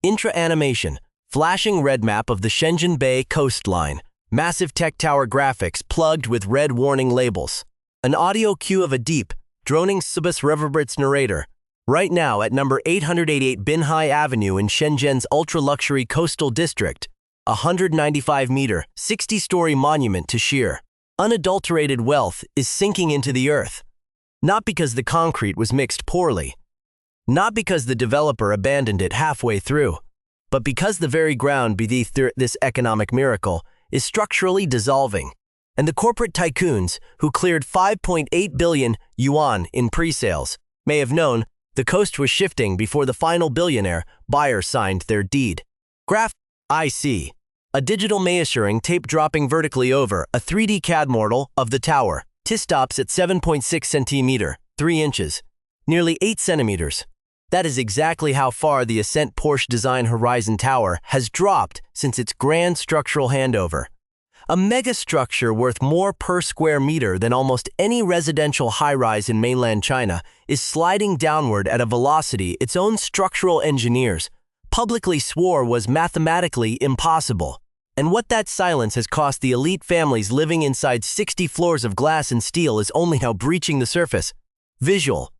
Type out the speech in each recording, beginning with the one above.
Intra-animation, flashing red map of the Shenzhen Bay coastline. Massive tech tower graphics plugged with red warning labels. An audio cue of a deep, droning subus reverberates narrator. Right now at number 888 Binhai Avenue in Shenzhen's ultra-luxury coastal district, a 195-meter, 60-story monument to sheer, unadulterated wealth is sinking into the earth. Not because the concrete was mixed poorly. Not because the developer abandoned it halfway through, but because the very ground beneath this economic miracle is structurally dissolving, and the corporate tycoons who cleared 5.8 billion yuan in pre-sales may have known the coast was shifting before the final billionaire buyer signed their deed. Graph IC, a digital measuring tape dropping vertically over a 3D CAD model of the tower. T-stops at 7.6 centimeter, 3 inches, nearly 8 centimeters. That is exactly how far the Ascent Porsche design Horizon Tower has dropped since its grand structural handover. A megastructure worth more per square meter than almost any residential high-rise in mainland China is sliding downward at a velocity its own structural engineers publicly swore was mathematically impossible. And what that silence has cost the elite families living inside 60 floors of glass and steel is only now breaching the surface. Visual,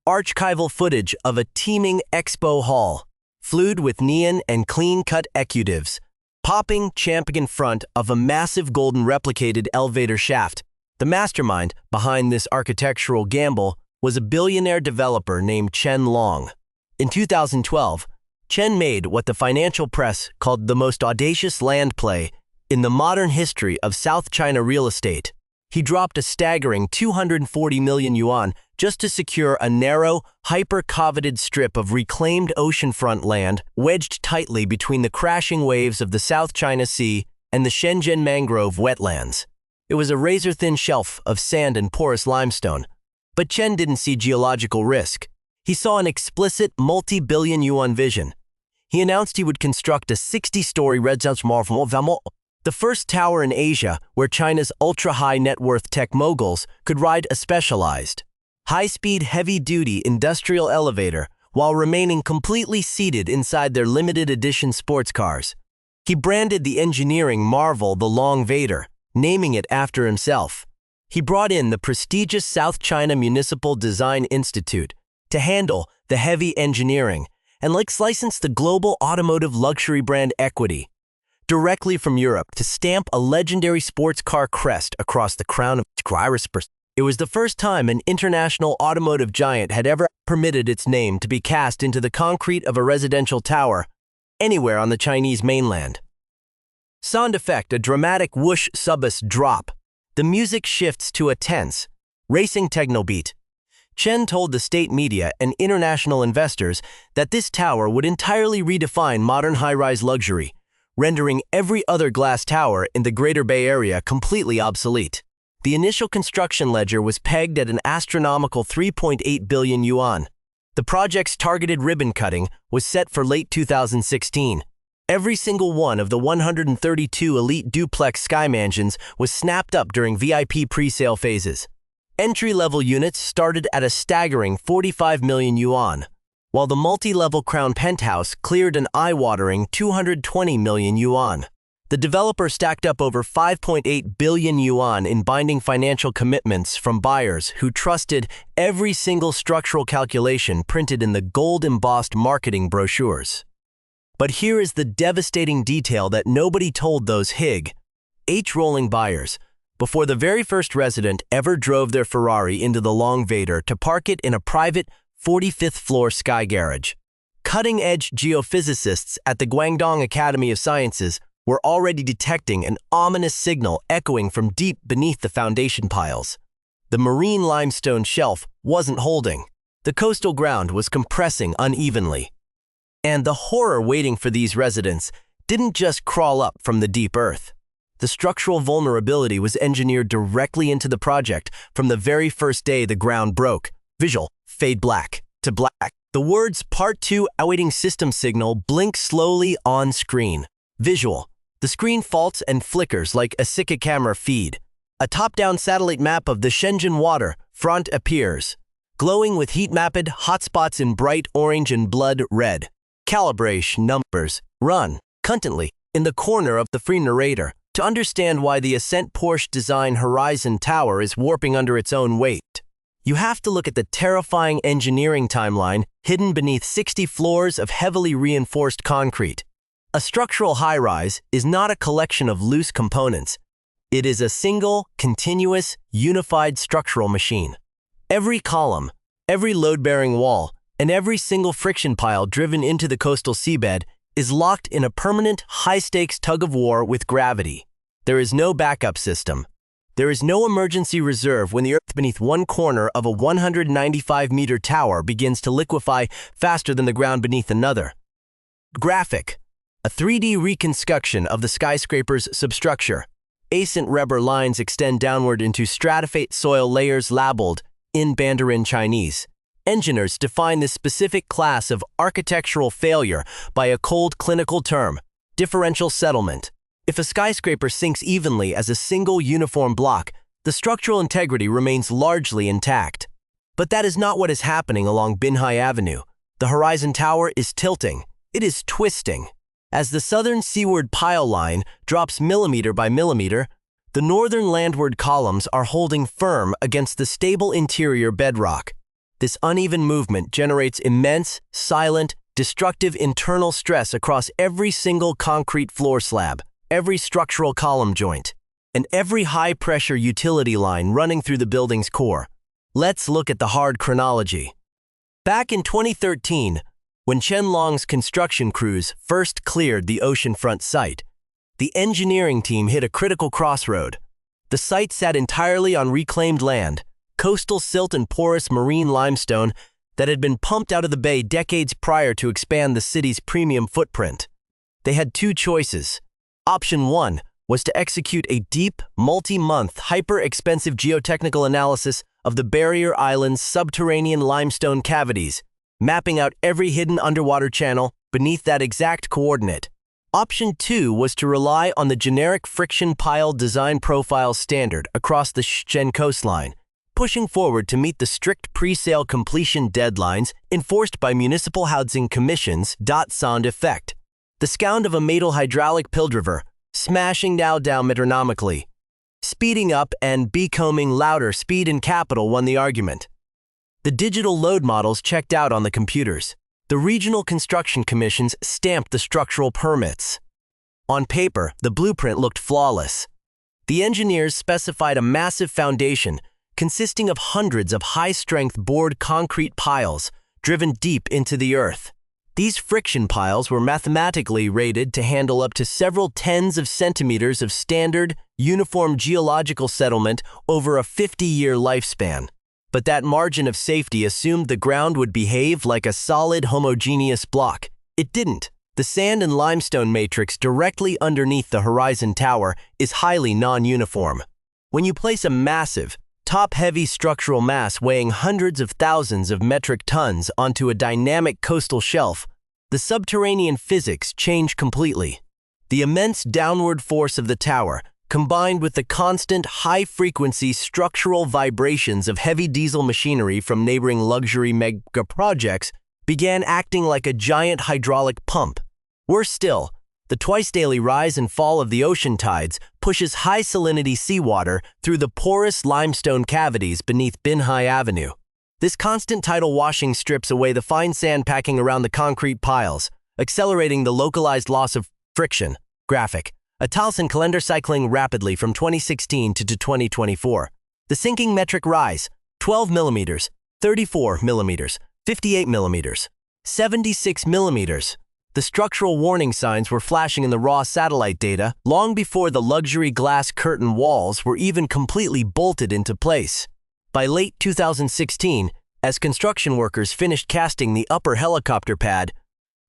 archival footage of a teeming expo hall, flued with neon and clean-cut executives, popping champion front of a massive golden replicated elevator shaft. The mastermind behind this architectural gamble was a billionaire developer named Chen Long. In 2012, Chen made what the financial press called the most audacious land play in the modern history of South China real estate. He dropped a staggering 240 million yuan just to secure a narrow, hyper-coveted strip of reclaimed oceanfront land wedged tightly between the crashing waves of the South China Sea and the Shenzhen mangrove wetlands. It was a razor-thin shelf of sand and porous limestone. But Chen didn't see geological risk. He saw an explicit multi-billion yuan vision. He announced he would construct a 60-story residential, the first tower in Asia where China's ultra-high net worth tech moguls could ride a specialized, high-speed, heavy-duty industrial elevator while remaining completely seated inside their limited edition sports cars. He branded the engineering marvel the Long Vader, naming it after himself. He brought in the prestigious South China Municipal Design Institute to handle the heavy engineering and licensed the global automotive luxury brand Equity directly from Europe to stamp a legendary sports car crest across the crown of Iris. It was the first time an international automotive giant had ever permitted its name to be cast into the concrete of a residential tower anywhere on the Chinese mainland. Sound effect, a dramatic whoosh subus drop. The music shifts to a tense, racing techno beat. Chen told the state media and international investors that this tower would entirely redefine modern high-rise luxury, rendering every other glass tower in the Greater Bay Area completely obsolete. The initial construction ledger was pegged at an astronomical 3.8 billion yuan. The project's targeted ribbon cutting was set for late 2016. Every single one of the 132 elite duplex sky mansions was snapped up during VIP pre-sale phases. Entry-level units started at a staggering 45 million yuan, while the multi-level crown penthouse cleared an eye-watering 220 million yuan. The developer stacked up over 5.8 billion yuan in binding financial commitments from buyers who trusted every single structural calculation printed in the gold-embossed marketing brochures. But here is the devastating detail that nobody told those rolling buyers before the very first resident ever drove their Ferrari into the Long Vader to park it in a private 45th floor sky garage. Cutting-edge geophysicists at the Guangdong Academy of Sciences were already detecting an ominous signal echoing from deep beneath the foundation piles. The marine limestone shelf wasn't holding. The coastal ground was compressing unevenly. And the horror waiting for these residents didn't just crawl up from the deep earth. The structural vulnerability was engineered directly into the project from the very first day the ground broke. Visual, fade black to black. The words Part 2 awaiting system signal blink slowly on screen. Visual, the screen faults and flickers like a Sika camera feed. A top-down satellite map of the Shenzhen water front appears, glowing with heat-mapped hotspots in bright orange and blood red. calibration numbers run constantly in the corner of the free narrator to understand why the Ascent Porsche design Horizon Tower is warping under its own weight. You have to look at the terrifying engineering timeline hidden beneath 60 floors of heavily reinforced concrete. A structural high-rise is not a collection of loose components. It is a single, continuous, unified structural machine. Every column, every load-bearing wall, and every single friction pile driven into the coastal seabed is locked in a permanent, high-stakes tug-of-war with gravity. There is no backup system. There is no emergency reserve when the earth beneath one corner of a 195-meter tower begins to liquefy faster than the ground beneath another. Graphic: a 3D reconstruction of the skyscraper's substructure. Ascent rubber lines extend downward into stratified soil layers labeled in Mandarin Chinese. Engineers define this specific class of architectural failure by a cold clinical term, differential settlement. If a skyscraper sinks evenly as a single uniform block, the structural integrity remains largely intact. But that is not what is happening along Binhai Avenue. The Horizon Tower is tilting. It is twisting. As the southern seaward pile line drops millimeter by millimeter, the northern landward columns are holding firm against the stable interior bedrock. This uneven movement generates immense, silent, destructive internal stress across every single concrete floor slab, every structural column joint, and every high-pressure utility line running through the building's core. Let's look at the hard chronology. Back in 2013, when Shenzhen'S construction crews first cleared the oceanfront site, the engineering team hit a critical crossroad. The site sat entirely on reclaimed land, coastal silt and porous marine limestone that had been pumped out of the bay decades prior to expand the city's premium footprint. They had two choices. Option 1 was to execute a deep, multi-month, hyper-expensive geotechnical analysis of the barrier island's subterranean limestone cavities, mapping out every hidden underwater channel beneath that exact coordinate. Option 2 was to rely on the generic friction pile design profile standard across the Shenzhen coastline, pushing forward to meet the strict pre-sale completion deadlines enforced by municipal housing commissions. Sound effect: the sound of a metal hydraulic pildriver, smashing down metronomically. Speeding up and becoming louder, speed and capital won the argument. The digital load models checked out on the computers. The regional construction commissions stamped the structural permits. On paper, the blueprint looked flawless. The engineers specified a massive foundation consisting of hundreds of high-strength bored concrete piles driven deep into the earth. These friction piles were mathematically rated to handle up to several tens of centimeters of standard, uniform geological settlement over a 50-year lifespan. But that margin of safety assumed the ground would behave like a solid, homogeneous block. It didn't. The sand and limestone matrix directly underneath the Horizon Tower is highly non-uniform. When you place a massive, top-heavy structural mass weighing hundreds of thousands of metric tons onto a dynamic coastal shelf, the subterranean physics change completely. The immense downward force of the tower, combined with the constant high-frequency structural vibrations of heavy diesel machinery from neighboring luxury mega projects, began acting like a giant hydraulic pump. Worse still, the twice-daily rise and fall of the ocean tides pushes high-salinity seawater through the porous limestone cavities beneath Binhai Avenue. This constant tidal washing strips away the fine sand packing around the concrete piles, accelerating the localized loss of friction. Graphic: a Taliesin calendar cycling rapidly from 2016 to 2024. The sinking metric rise: 12 millimeters, 34 millimeters, 58 millimeters, 76 millimeters. The structural warning signs were flashing in the raw satellite data long before the luxury glass curtain walls were even completely bolted into place. By late 2016, as construction workers finished casting the upper helicopter pad,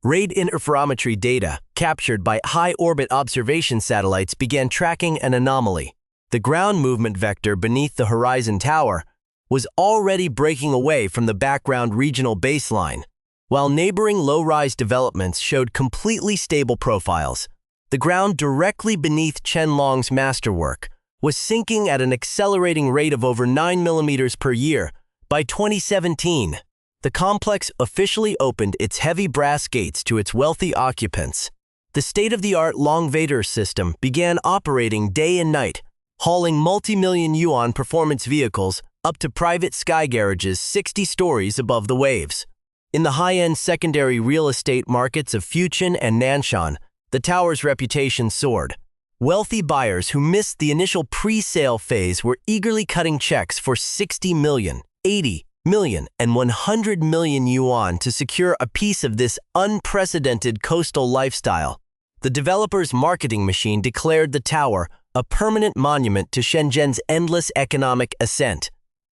radar interferometry data captured by high-orbit observation satellites began tracking an anomaly. The ground movement vector beneath the Horizon Tower was already breaking away from the background regional baseline. While neighboring low-rise developments showed completely stable profiles, the ground directly beneath Shenzhen'S masterwork was sinking at an accelerating rate of over 9 millimeters per year. By 2017, the complex officially opened its heavy brass gates to its wealthy occupants. The state-of-the-art Longvator system began operating day and night, hauling multi-million yuan performance vehicles up to private sky garages 60 stories above the waves. In the high-end secondary real estate markets of Fujian and Nanshan, the tower's reputation soared. Wealthy buyers who missed the initial pre-sale phase were eagerly cutting checks for 60 million, 80 million, and 100 million yuan to secure a piece of this unprecedented coastal lifestyle. The developer's marketing machine declared the tower a permanent monument to Shenzhen's endless economic ascent.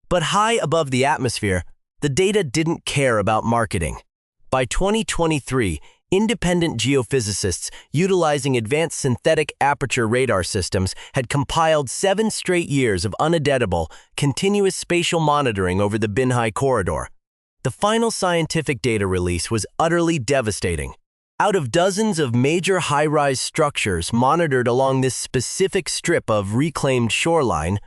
But high above the atmosphere, the data didn't care about marketing. By 2023, independent geophysicists utilizing advanced synthetic aperture radar systems had compiled 7 straight years of uneditable, continuous spatial monitoring over the Binhai corridor. The final scientific data release was utterly devastating. Out of dozens of major high-rise structures monitored along this specific strip of reclaimed shoreline,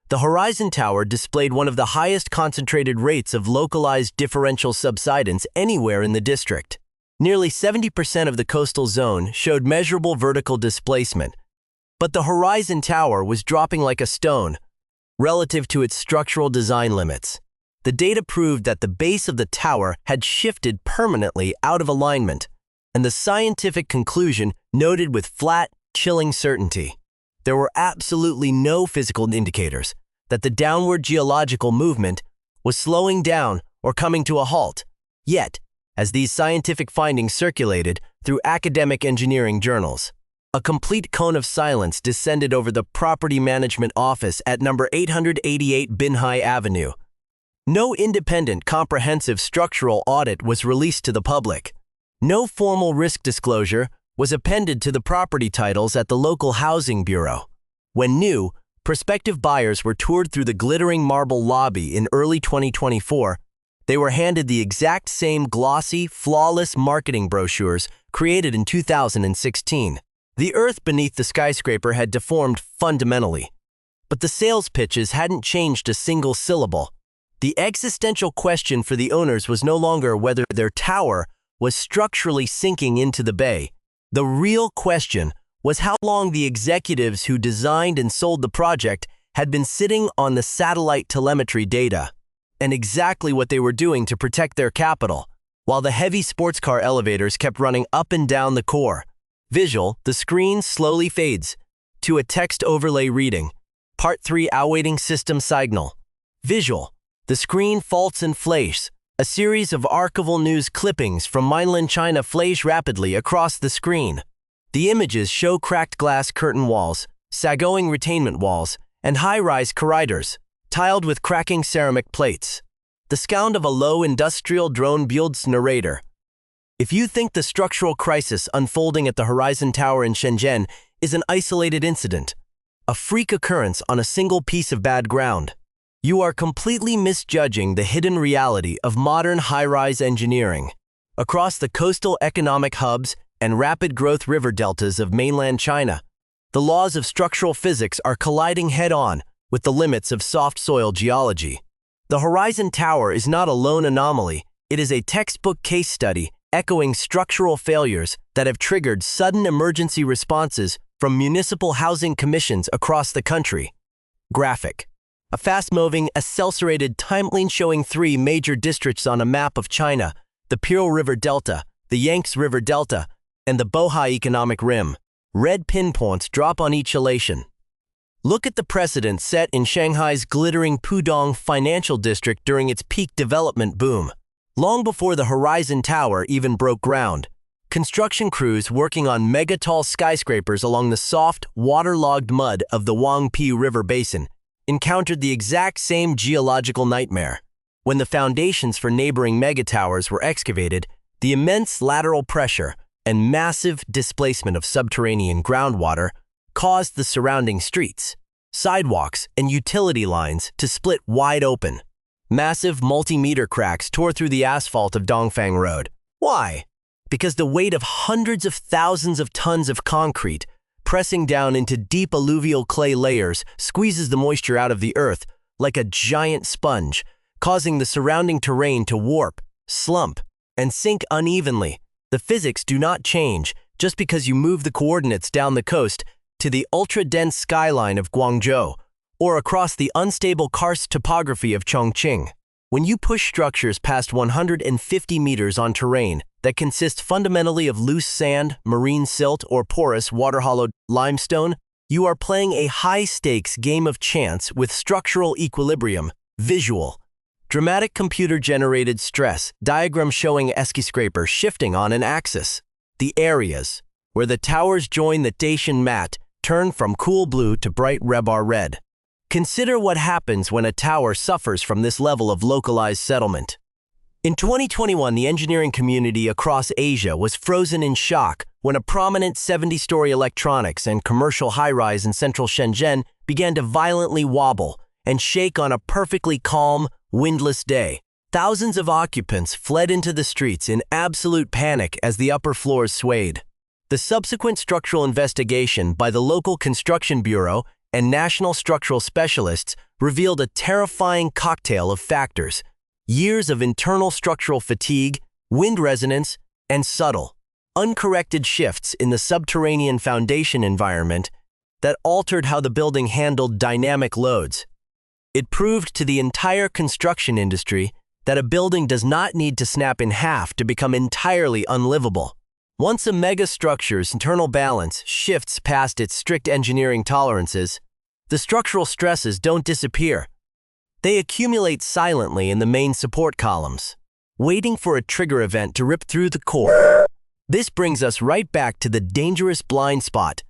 the Horizon Tower displayed one of the highest concentrated rates of localized differential subsidence anywhere in the district. Nearly 70% of the coastal zone showed measurable vertical displacement, but the Horizon Tower was dropping like a stone relative to its structural design limits. The data proved that the base of the tower had shifted permanently out of alignment, and the scientific conclusion noted with flat, chilling certainty. There were absolutely no physical indicators that the downward geological movement was slowing down or coming to a halt. Yet, as these scientific findings circulated through academic engineering journals, a complete cone of silence descended over the property management office at number 888 Binhai Avenue. No independent, comprehensive structural audit was released to the public. No formal risk disclosure was appended to the property titles at the local housing bureau. When new, prospective buyers were toured through the glittering marble lobby in early 2024, they were handed the exact same glossy, flawless marketing brochures created in 2016. The earth beneath the skyscraper had deformed fundamentally, but the sales pitches hadn't changed a single syllable. The existential question for the owners was no longer whether their tower was structurally sinking into the bay. The real question was how long the executives who designed and sold the project had been sitting on the satellite telemetry data, and exactly what they were doing to protect their capital, while the heavy sports car elevators kept running up and down the core. Visual, the screen slowly fades to a text overlay reading. Part 3 Awaiting System Signal. Visual, the screen faults and flashes. A series of archival news clippings from mainland China flash rapidly across the screen. The images show cracked glass curtain walls, sagging retainment walls, and high-rise corridors, tiled with cracking ceramic plates. The sound of a low industrial drone builds narrator. If you think the structural crisis unfolding at the Horizon Tower in Shenzhen is an isolated incident, a freak occurrence on a single piece of bad ground, you are completely misjudging the hidden reality of modern high-rise engineering. Across the coastal economic hubs and rapid growth river deltas of mainland China, the laws of structural physics are colliding head-on with the limits of soft soil geology. The Horizon Tower is not a lone anomaly. It is a textbook case study echoing structural failures that have triggered sudden emergency responses from municipal housing commissions across the country. Graphic. A fast-moving, accelerated timeline showing 3 major districts on a map of China: the Pearl River Delta, the Yangtze River Delta, and the Bohai Economic Rim. Red pinpoints drop on each elevation. Look at the precedent set in Shanghai's glittering Pudong financial district during its peak development boom. Long before the Horizon Tower even broke ground, construction crews working on mega-tall skyscrapers along the soft, waterlogged mud of the Huangpi River Basin encountered the exact same geological nightmare. When the foundations for neighboring megatowers were excavated, the immense lateral pressure and massive displacement of subterranean groundwater caused the surrounding streets, sidewalks, and utility lines to split wide open. Massive multi-meter cracks tore through the asphalt of Dongfang Road. Why? Because the weight of hundreds of thousands of tons of concrete pressing down into deep alluvial clay layers squeezes the moisture out of the earth like a giant sponge, causing the surrounding terrain to warp slump, and sink unevenly. The physics do not change just because you move the coordinates down the coast to the ultra-dense skyline of Guangzhou or across the unstable karst topography of Chongqing. When you push structures past 150 meters on terrain that consists fundamentally of loose sand, marine silt, or porous water-hollowed limestone, you are playing a high-stakes game of chance with structural equilibrium, visual. Dramatic computer-generated stress diagram showing skyscraper shifting on an axis. The areas where the towers join the Dacian mat turn from cool blue to bright rebar red. Consider what happens when a tower suffers from this level of localized settlement. In 2021, the engineering community across Asia was frozen in shock when a prominent 70-story electronics and commercial high-rise in central Shenzhen began to violently wobble and shake on a perfectly calm, windless day. Thousands of occupants fled into the streets in absolute panic as the upper floors swayed. The subsequent structural investigation by the local construction bureau and national structural specialists revealed a terrifying cocktail of factors: years of internal structural fatigue, wind resonance, and subtle, uncorrected shifts in the subterranean foundation environment that altered how the building handled dynamic loads. It proved to the entire construction industry that a building does not need to snap in half to become entirely unlivable. Once a megastructure's internal balance shifts past its strict engineering tolerances, the structural stresses don't disappear. They accumulate silently in the main support columns, waiting for a trigger event to rip through the core. This brings us right back to the dangerous blind spot,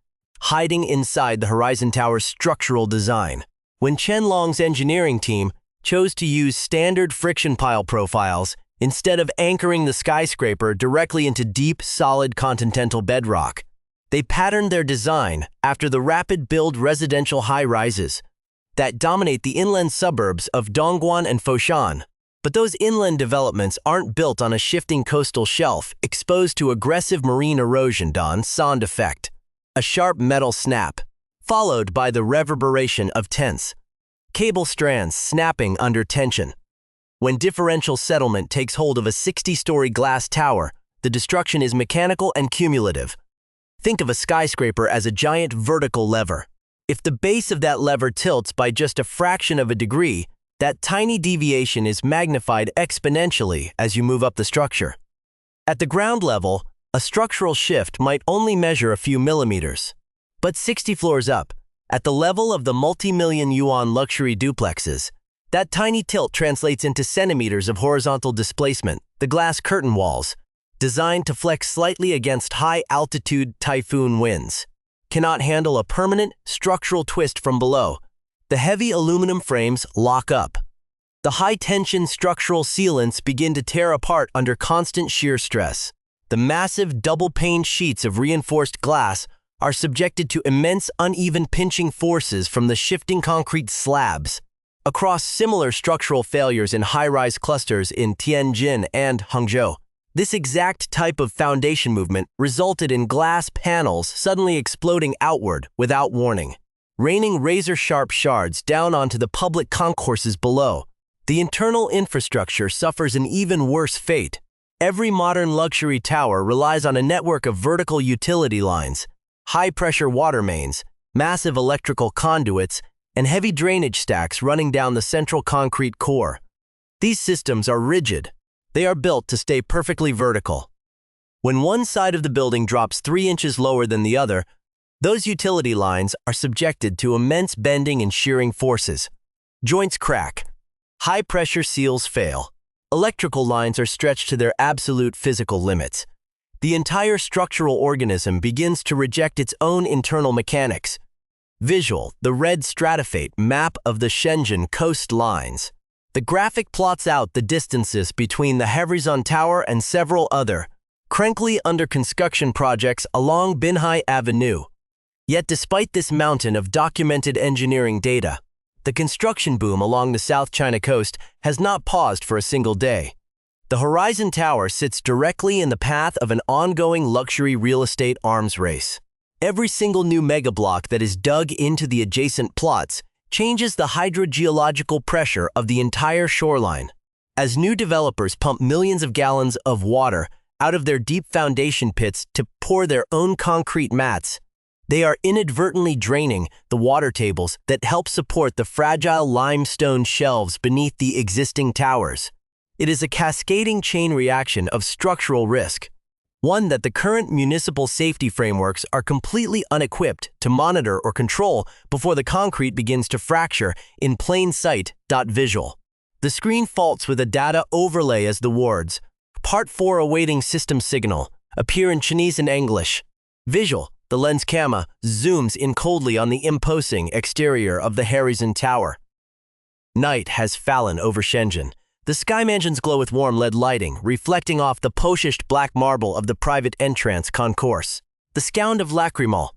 hiding inside the Horizon Tower's structural design. When Qianlong's engineering team chose to use standard friction pile profiles instead of anchoring the skyscraper directly into deep, solid continental bedrock, they patterned their design after the rapid-build residential high-rises that dominate the inland suburbs of Dongguan and Foshan. But those inland developments aren't built on a shifting coastal shelf exposed to aggressive marine erosion. Sound effect, a sharp metal snap, followed by the reverberation of tense cable strands snapping under tension. When differential settlement takes hold of a 60-story glass tower, the destruction is mechanical and cumulative. Think of a skyscraper as a giant vertical lever. If the base of that lever tilts by just a fraction of a degree, that tiny deviation is magnified exponentially as you move up the structure. At the ground level, a structural shift might only measure a few millimeters. But 60 floors up, at the level of the multi-million yuan luxury duplexes, that tiny tilt translates into centimeters of horizontal displacement. The glass curtain walls, designed to flex slightly against high-altitude typhoon winds, cannot handle a permanent structural twist from below. The heavy aluminum frames lock up. The high-tension structural sealants begin to tear apart under constant shear stress. The massive double-pane sheets of reinforced glass are subjected to immense uneven pinching forces from the shifting concrete slabs. Across similar structural failures in high-rise clusters in Tianjin and Hangzhou, this exact type of foundation movement resulted in glass panels suddenly exploding outward without warning, raining razor-sharp shards down onto the public concourses below. The internal infrastructure suffers an even worse fate. Every modern luxury tower relies on a network of vertical utility lines, high-pressure water mains, massive electrical conduits, and heavy drainage stacks running down the central concrete core. These systems are rigid. They are built to stay perfectly vertical. When one side of the building drops 3 inches lower than the other, those utility lines are subjected to immense bending and shearing forces. Joints crack. High-pressure seals fail. Electrical lines are stretched to their absolute physical limits. The entire structural organism begins to reject its own internal mechanics. Visual, the red stratified map of the Shenzhen coast lines. The graphic plots out the distances between the Horizon Tower and several other, currently under construction projects along Binhai Avenue. Yet despite this mountain of documented engineering data, the construction boom along the South China coast has not paused for a single day. The Horizon Tower sits directly in the path of an ongoing luxury real estate arms race. Every single new megablock that is dug into the adjacent plots changes the hydrogeological pressure of the entire shoreline. As new developers pump millions of gallons of water out of their deep foundation pits to pour their own concrete mats, they are inadvertently draining the water tables that help support the fragile limestone shelves beneath the existing towers. It is a cascading chain reaction of structural risk, one that the current municipal safety frameworks are completely unequipped to monitor or control before the concrete begins to fracture in plain sight. Visual. The screen faults with a data overlay as the words, Part 4 awaiting system signal, appear in Chinese and English. Visual. The lens camera zooms in coldly on the imposing exterior of the Harrison Tower. Night has fallen over Shenzhen. The sky mansions glow with warm LED lighting, reflecting off the polished black marble of the private entrance concourse. The sound of lacrimal.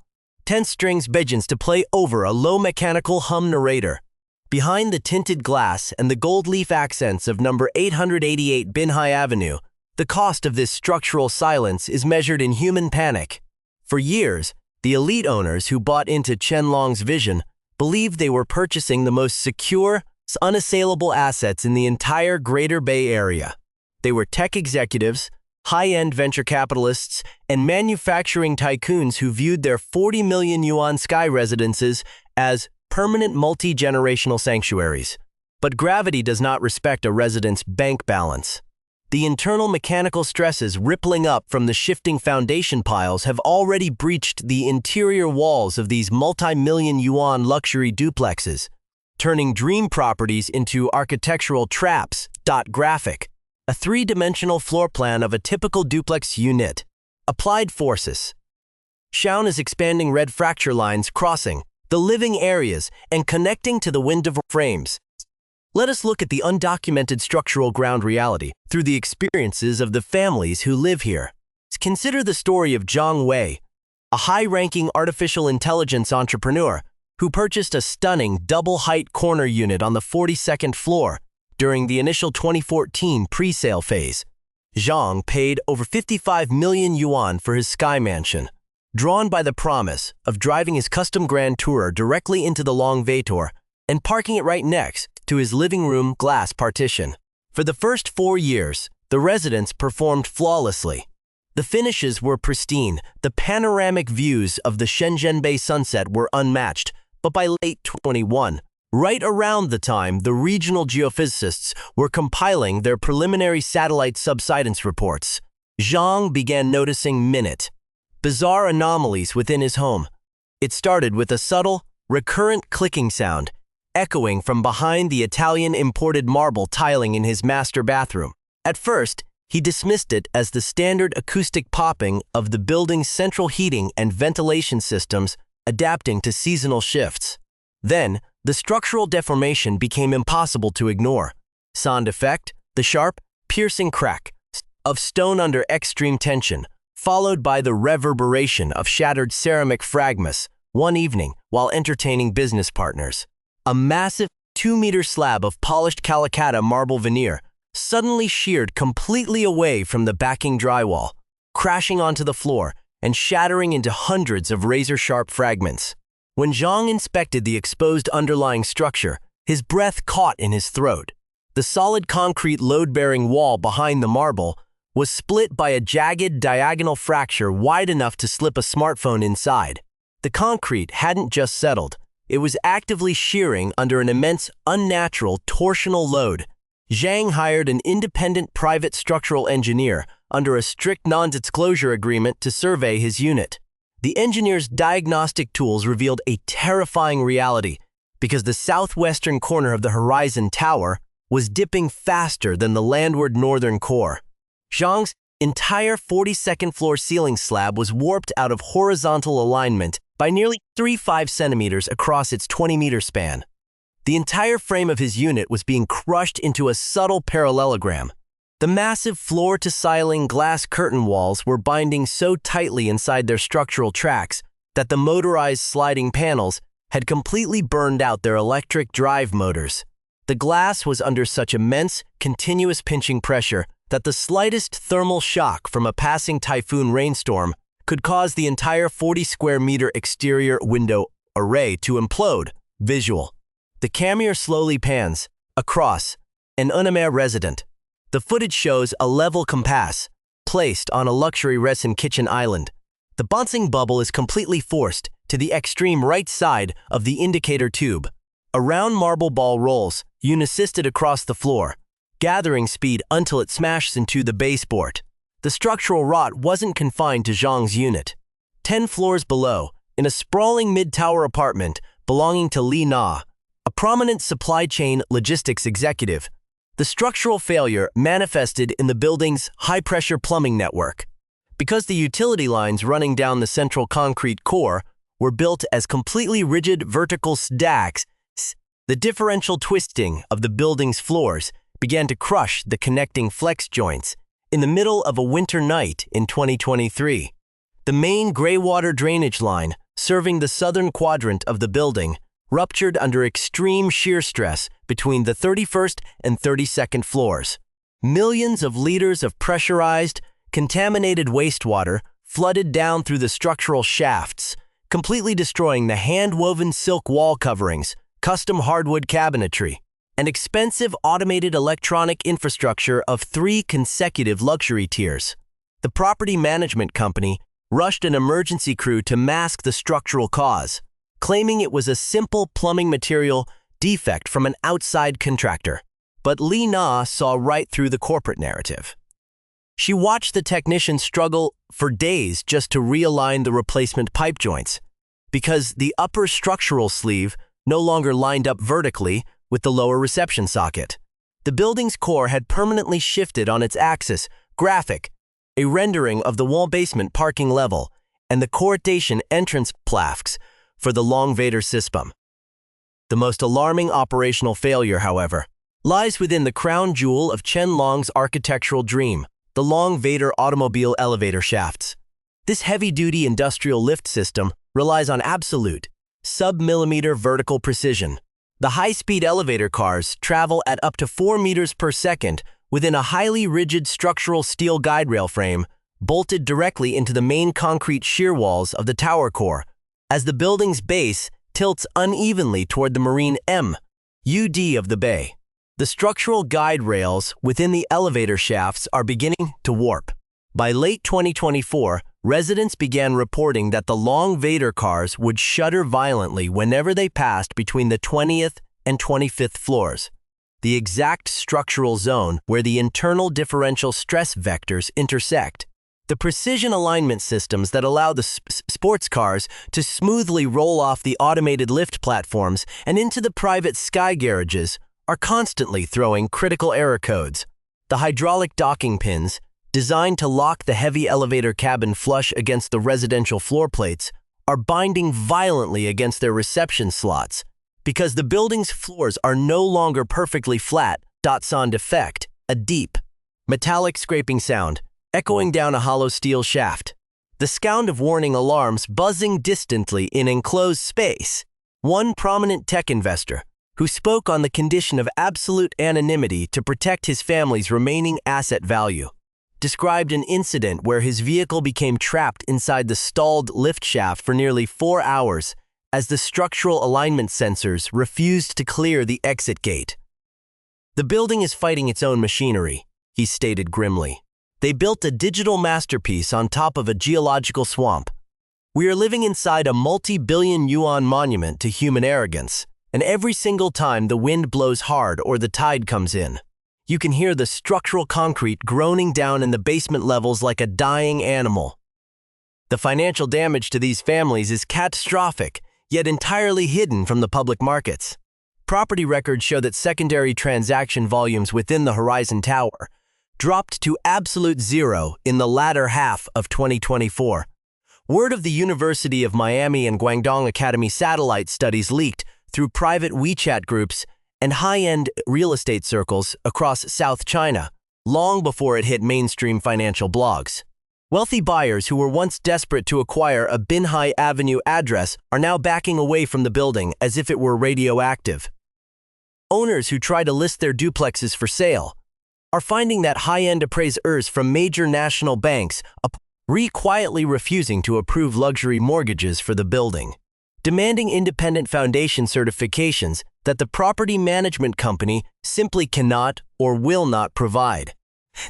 10 strings begins to play over a low mechanical hum narrator. Behind the tinted glass and the gold leaf accents of number 888 Binhai Avenue, the cost of this structural silence is measured in human panic. For years, the elite owners who bought into Qianlong's vision believed they were purchasing the most secure, unassailable assets in the entire Greater Bay Area. They were tech executives, high-end venture capitalists, and manufacturing tycoons who viewed their 40 million yuan sky residences as permanent multi-generational sanctuaries. But gravity does not respect a resident's bank balance. The internal mechanical stresses rippling up from the shifting foundation piles have already breached the interior walls of these multi-million yuan luxury duplexes, turning dream properties into architectural traps. Graphic. A three-dimensional floor plan of a typical duplex unit. Applied forces. Shown as expanding red fracture lines crossing the living areas and connecting to the window frames. Let us look at the undocumented structural ground reality through the experiences of the families who live here. Consider the story of Zhang Wei, a high-ranking artificial intelligence entrepreneur who purchased a stunning double-height corner unit on the 42nd floor during the initial 2014 pre-sale phase. Zhang paid over 55 million yuan for his sky mansion, drawn by the promise of driving his custom Grand Tourer directly into the Long Veitor and parking it right next to his living room glass partition. For the first 4 years, the residence performed flawlessly. The finishes were pristine, the panoramic views of the Shenzhen Bay sunset were unmatched, but by late 2021, right around the time the regional geophysicists were compiling their preliminary satellite subsidence reports, Zhang began noticing bizarre anomalies within his home. It started with a subtle, recurrent clicking sound, echoing from behind the Italian imported marble tiling in his master bathroom. At first, he dismissed it as the standard acoustic popping of the building's central heating and ventilation systems adapting to seasonal shifts. Then, the structural deformation became impossible to ignore. Sound effect, the sharp, piercing crack of stone under extreme tension, followed by the reverberation of shattered ceramic fragments one evening while entertaining business partners. A massive 2-meter slab of polished Calacatta marble veneer suddenly sheared completely away from the backing drywall, crashing onto the floor and shattering into hundreds of razor-sharp fragments. When Zhang inspected the exposed underlying structure, his breath caught in his throat. The solid concrete load-bearing wall behind the marble was split by a jagged diagonal fracture wide enough to slip a smartphone inside. The concrete hadn't just settled. It was actively shearing under an immense, unnatural, torsional load. Zhang hired an independent private structural engineer under a strict non-disclosure agreement to survey his unit. The engineer's diagnostic tools revealed a terrifying reality because the southwestern corner of the Horizon Tower was dipping faster than the landward northern core. Zhang's entire 42nd floor ceiling slab was warped out of horizontal alignment by nearly 35 centimeters across its 20-meter span. The entire frame of his unit was being crushed into a subtle parallelogram. The massive floor-to-ceiling glass curtain walls were binding so tightly inside their structural tracks that the motorized sliding panels had completely burned out their electric drive motors. The glass was under such immense, continuous pinching pressure that the slightest thermal shock from a passing typhoon rainstorm could cause the entire 40-square-meter exterior window array to implode. Visual. The camera slowly pans across an unamere resident. The footage shows a level compass placed on a luxury resin kitchen island. The bouncing bubble is completely forced to the extreme right side of the indicator tube. A round marble ball rolls, unassisted across the floor, gathering speed until it smashes into the baseboard. The structural rot wasn't confined to Zhang's unit. 10 floors below, in a sprawling mid-tower apartment belonging to Li Na, a prominent supply chain logistics executive, the structural failure manifested in the building's high-pressure plumbing network. Because the utility lines running down the central concrete core were built as completely rigid vertical stacks, the differential twisting of the building's floors began to crush the connecting flex joints in the middle of a winter night in 2023. The main greywater drainage line, serving the southern quadrant of the building, ruptured under extreme shear stress between the 31st and 32nd floors. Millions of liters of pressurized, contaminated wastewater flooded down through the structural shafts, completely destroying the hand-woven silk wall coverings, custom hardwood cabinetry, and expensive automated electronic infrastructure of 3 consecutive luxury tiers. The property management company rushed an emergency crew to mask the structural cause, claiming it was a simple plumbing material defect from an outside contractor. But Li Na saw right through the corporate narrative. She watched the technicians struggle for days just to realign the replacement pipe joints, because the upper structural sleeve no longer lined up vertically with the lower reception socket. The building's core had permanently shifted on its axis, graphic, a rendering of the wall basement parking level, and the coordination entrance plaques for the Long Vader system. The most alarming operational failure, however, lies within the crown jewel of Chen Long's architectural dream, the Long Vader automobile elevator shafts. This heavy-duty industrial lift system relies on absolute, sub-millimeter vertical precision. The high-speed elevator cars travel at up to 4 meters per second within a highly rigid structural steel guide rail frame bolted directly into the main concrete shear walls of the tower core, as the building's base tilts unevenly toward the marine MUD of the bay. The structural guide rails within the elevator shafts are beginning to warp. By late 2024, residents began reporting that the Long Vader cars would shudder violently whenever they passed between the 20th and 25th floors, the exact structural zone where the internal differential stress vectors intersect. The precision alignment systems that allow the sports cars to smoothly roll off the automated lift platforms and into the private sky garages are constantly throwing critical error codes. The hydraulic docking pins, designed to lock the heavy elevator cabin flush against the residential floor plates, are binding violently against their reception slots because the building's floors are no longer perfectly flat. Sound effect, a deep, metallic scraping sound, echoing down a hollow steel shaft. The sound of warning alarms buzzing distantly in enclosed space. One prominent tech investor, who spoke on the condition of absolute anonymity to protect his family's remaining asset value, described an incident where his vehicle became trapped inside the stalled lift shaft for nearly 4 hours as the structural alignment sensors refused to clear the exit gate. "The building is fighting its own machinery," he stated grimly. "They built a digital masterpiece on top of a geological swamp. We are living inside a multi-billion yuan monument to human arrogance, and every single time the wind blows hard or the tide comes in, you can hear the structural concrete groaning down in the basement levels like a dying animal." The financial damage to these families is catastrophic, yet entirely hidden from the public markets. Property records show that secondary transaction volumes within the Horizon Tower dropped to absolute zero in the latter half of 2024. Word of the University of Miami and Guangdong Academy satellite studies leaked through private WeChat groups and high-end real estate circles across South China, long before it hit mainstream financial blogs. Wealthy buyers who were once desperate to acquire a Binhai Avenue address are now backing away from the building as if it were radioactive. Owners who try to list their duplexes for sale are finding that high-end appraisers from major national banks quietly refusing to approve luxury mortgages for the building. demanding independent foundation certifications that the property management company simply cannot or will not provide.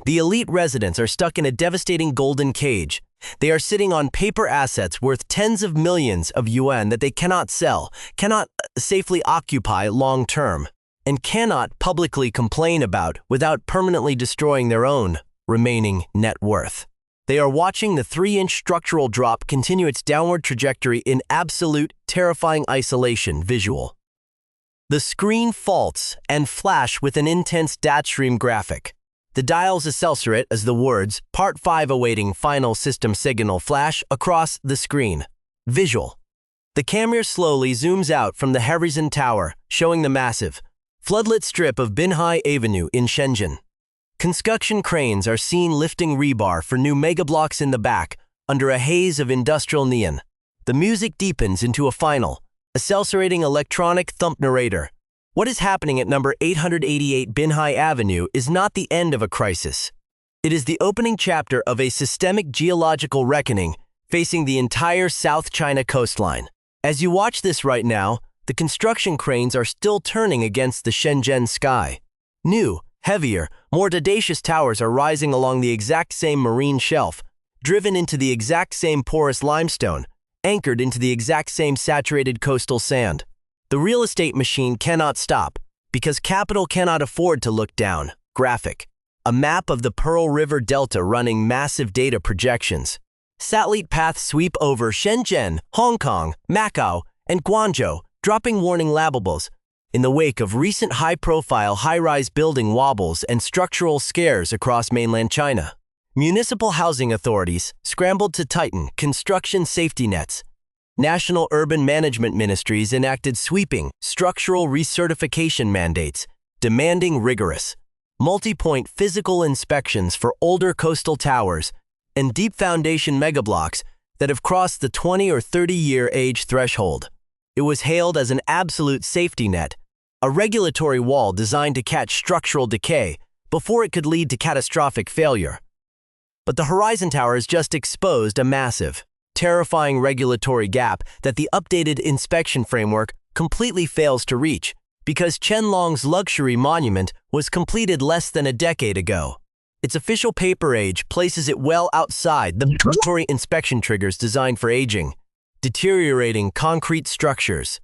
The elite residents are stuck in a devastating golden cage. They are sitting on paper assets worth tens of millions of yuan that they cannot sell, cannot safely occupy long-term, and cannot publicly complain about without permanently destroying their own remaining net worth. They are watching the 3-inch structural drop continue its downward trajectory in absolute, terrifying isolation visual. The screen faults and flash with an intense datastream graphic. The dials accelerate as the words, Part 5 awaiting final system signal flash across the screen. Visual. The camera slowly zooms out from the Horizon Tower, showing the massive, floodlit strip of Binhai Avenue in Shenzhen. Construction cranes are seen lifting rebar for new megablocks in the back, under a haze of industrial neon. The music deepens into a final, accelerating electronic thump narrator. What is happening at number 888 Binhai Avenue is not the end of a crisis. It is the opening chapter of a systemic geological reckoning facing the entire South China coastline. As you watch this right now, the construction cranes are still turning against the Shenzhen sky. New, heavier, more audacious towers are rising along the exact same marine shelf, driven into the exact same porous limestone, anchored into the exact same saturated coastal sand. The real estate machine cannot stop, because capital cannot afford to look down. Graphic. A map of the Pearl River Delta running massive data projections. Satellite paths sweep over Shenzhen, Hong Kong, Macau, and Guangzhou, dropping warning labels. In the wake of recent high-profile high-rise building wobbles and structural scares across mainland China, municipal housing authorities scrambled to tighten construction safety nets. National urban management ministries enacted sweeping structural recertification mandates, demanding rigorous, multi-point physical inspections for older coastal towers and deep foundation megablocks that have crossed the 20 or 30-year age threshold. It was hailed as an absolute safety net, a regulatory wall designed to catch structural decay before it could lead to catastrophic failure. But the Horizon Tower has just exposed a massive, terrifying regulatory gap that the updated inspection framework completely fails to reach because Qianlong's luxury monument was completed less than a decade ago. Its official paper age places it well outside the mandatory inspection triggers designed for aging, deteriorating concrete structures.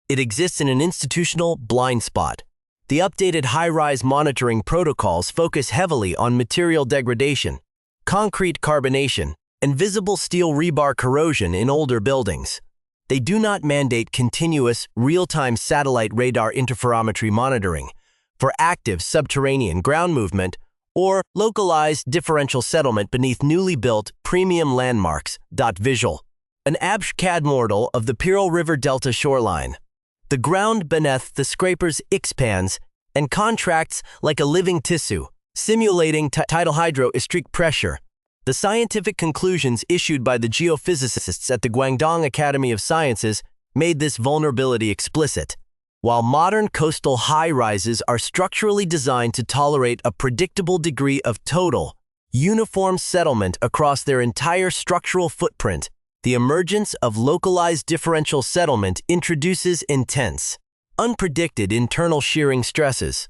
It exists in an institutional blind spot. The updated high-rise monitoring protocols focus heavily on material degradation, concrete carbonation, and visible steel rebar corrosion in older buildings. They do not mandate continuous, real-time satellite radar interferometry monitoring for active subterranean ground movement or localized differential settlement beneath newly built premium landmarks. Visual. An abstract model of the Pearl River Delta shoreline. The ground beneath the scrapers expands and contracts like a living tissue, simulating tidal hydroelectric pressure. The scientific conclusions issued by the geophysicists at the Guangdong Academy of Sciences made this vulnerability explicit. While modern coastal high-rises are structurally designed to tolerate a predictable degree of total, uniform settlement across their entire structural footprint, the emergence of localized differential settlement introduces intense, unpredicted internal shearing stresses.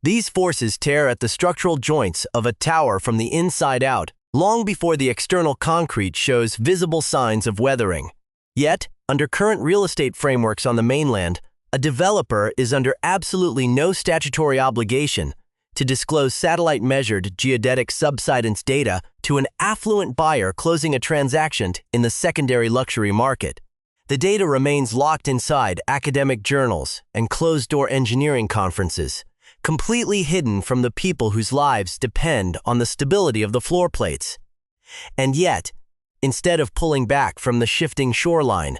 These forces tear at the structural joints of a tower from the inside out, long before the external concrete shows visible signs of weathering. Yet, under current real estate frameworks on the mainland, a developer is under absolutely no statutory obligation to disclose satellite-measured geodetic subsidence data to an affluent buyer closing a transaction in the secondary luxury market. The data remains locked inside academic journals and closed-door engineering conferences, completely hidden from the people whose lives depend on the stability of the floor plates. And yet, instead of pulling back from the shifting shoreline,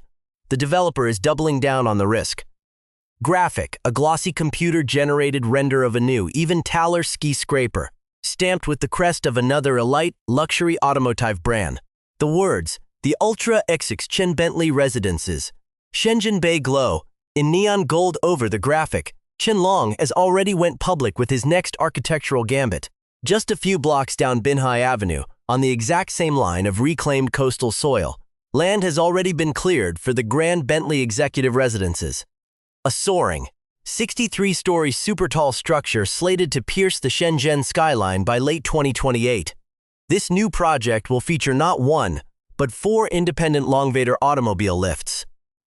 the developer is doubling down on the risk. Graphic, a glossy computer-generated render of a new, even taller ski scraper, stamped with the crest of another elite luxury automotive brand. The words, the Ultra XX Chen Bentley Residences, Shenzhen Bay glow, in neon gold over the graphic. Qianlong has already went public with his next architectural gambit, just a few blocks down Binhai Avenue, on the exact same line of reclaimed coastal soil. land has already been cleared for the Grand Bentley Executive Residences, a soaring, 63-story super-tall structure slated to pierce the Shenzhen skyline by late 2028. This new project will feature not one, but 4 independent Longvator automobile lifts.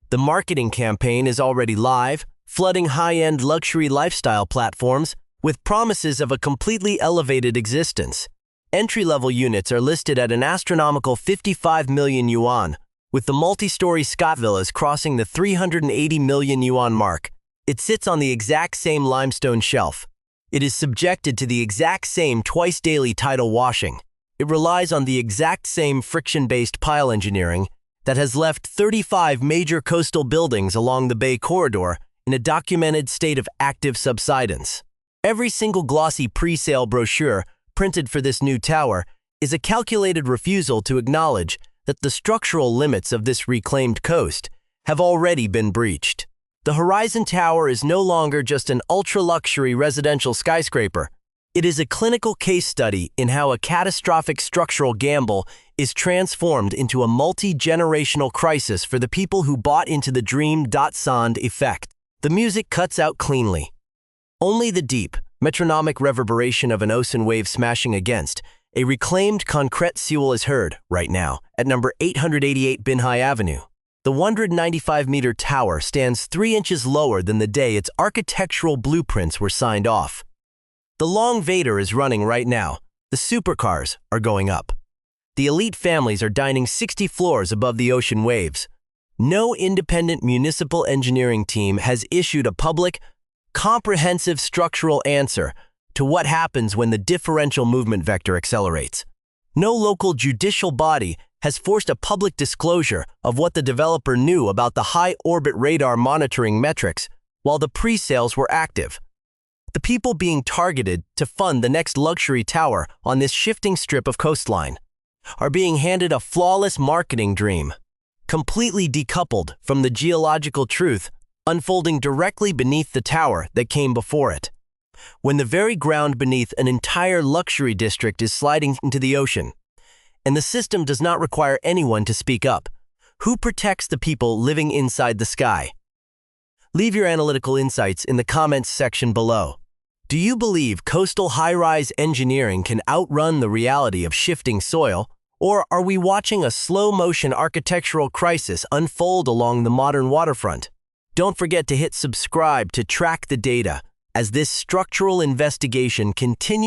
The marketing campaign is already live, flooding high-end luxury lifestyle platforms with promises of a completely elevated existence. Entry-level units are listed at an astronomical 55 million yuan, with the multi-story Scott villas crossing the 380 million yuan mark. It sits on the exact same limestone shelf. It is subjected to the exact same twice-daily tidal washing. It relies on the exact same friction-based pile engineering that has left 35 major coastal buildings along the Bay Corridor in a documented state of active subsidence. Every single glossy pre-sale brochure printed for this new tower is a calculated refusal to acknowledge that the structural limits of this reclaimed coast have already been breached. The Horizon Tower is no longer just an ultra-luxury residential skyscraper. It is a clinical case study in how a catastrophic structural gamble is transformed into a multi-generational crisis for the people who bought into the dream. Sound effect. The music cuts out cleanly. Only the deep, metronomic reverberation of an ocean wave smashing against a reclaimed concrete seal is heard right now at number 888 Binhai Avenue. The 195-meter tower stands 3 inches lower than the day its architectural blueprints were signed off. The Longvator is running right now. The supercars are going up. The elite families are dining 60 floors above the ocean waves. No independent municipal engineering team has issued a public, comprehensive structural answer to what happens when the differential movement vector accelerates. No local judicial body has forced a public disclosure of what the developer knew about the high-orbit radar monitoring metrics while the pre-sales were active. The people being targeted to fund the next luxury tower on this shifting strip of coastline are being handed a flawless marketing dream, completely decoupled from the geological truth unfolding directly beneath the tower that came before it. When the very ground beneath an entire luxury district is sliding into the ocean, and the system does not require anyone to speak up, who protects the people living inside the sky? Leave your analytical insights in the comments section below. Do you believe coastal high-rise engineering can outrun the reality of shifting soil, or are we watching a slow-motion architectural crisis unfold along the modern waterfront? Don't forget to hit subscribe to track the data as this structural investigation continues.